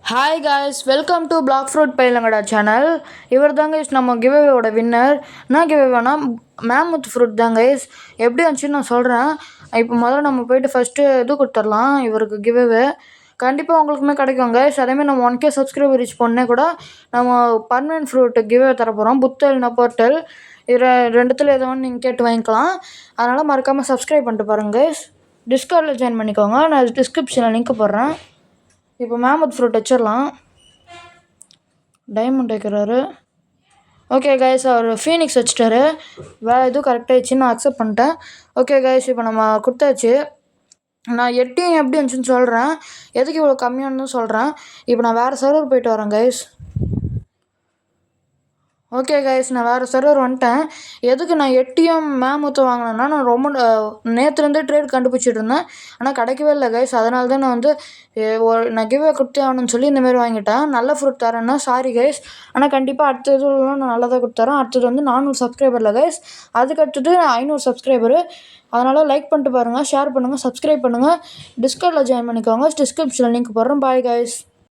Hi guys, welcome to black fruit பயிலங்கடா channel. இவர் தாங்க நம்ம கிவ்அவேவோட வின்னர். நான் கிவ்அவேனா மேமுத் ஃப்ரூட் தாங்க கைஸ். எப்படி வந்துச்சுன்னு நான் சொல்கிறேன். இப்போ முதல்ல நம்ம போயிட்டு ஃபஸ்ட்டு இது கொடுத்துடலாம். இவருக்கு கிவ்அவே கண்டிப்பாக உங்களுக்குமே கிடைக்கும் கைஸ். அதேமாதிரி நம்ம 1K சப்ஸ்கிரைபர் ரீச் பண்ணே கூட நம்ம பர்மனெண்ட் ஃப்ரூட் கிவ்அவே தர போகிறோம். புத்தல் போர்ட்டல் இது ரெண்டுத்தில் ஏதோ ஒன்று நீங்கள் கேட்டு வாங்கிக்கலாம். அதனால் மறக்காமல் சப்ஸ்கிரைப் பண்ணிட்டு பாருங்கள் கைஸ். டிஸ்கார்டில் ஜாயின் பண்ணிக்கோங்க. நான் டிஸ்கிரிப்ஷனில் லிங்க் போடுறேன். இப்போ மேமத் ஃப்ரூட் வச்சிடலாம். டைமண்ட் வைக்கிறாரு. ஓகே கைஸ், அவர் ஃபீனிக்ஸ் வச்சுட்டாரு. வேறு எதுவும் கரெக்டாகிடுச்சு, நான் அக்செப்ட் பண்ணிட்டேன். ஓகே கைஸ், இப்போ நம்ம கொடுத்தாச்சு. நான் எட்டியும் எப்படி இருந்துச்சுன்னு சொல்கிறேன். எதுக்கு இவ்வளோ கம்மியானு சொல்கிறேன். இப்போ நான் வேறு சர்வர் போயிட்டு வரேன் கைஸ். ஓகே கைஸ், நான் வேறு சர்வர் வந்துட்டேன். எதுக்கு நான் எட்டியும் மேமுத்தும் வாங்கினேன்னா, நான் ரொம்ப நேற்றுலேருந்தே ட்ரேட் கண்டுபிடிச்சிட்டு இருந்தேன். ஆனால் கிடைக்கவே இல்லை கைஸ். அதனால தான் நான் வந்து நான் கிவ்வே கொடுத்தே ஆகணும்னு சொல்லி இந்தமாரி வாங்கிட்டேன். நல்ல ஃப்ரூட் தரேன்னா சாரி கைஸ். ஆனால் கண்டிப்பாக அடுத்த இதுலாம் நான் நல்லதாக கொடுத்துறேன். அடுத்தது வந்து 400 சப்ஸ்கிரைபரில் கைஸ். அதுக்கு அடுத்தது 500 சப்ஸ்கிரைபரு. அதனால் லைக் பண்ணிட்டு பாருங்கள், ஷேர் பண்ணுங்கள், சப்ஸ்கிரைப் பண்ணுங்கள், டிஸ்கார்டில் ஜாயின் பண்ணிக்கோங்க. டிஸ்கிரிப்ஷனில் லிங்க் போடுறேன். Bye guys.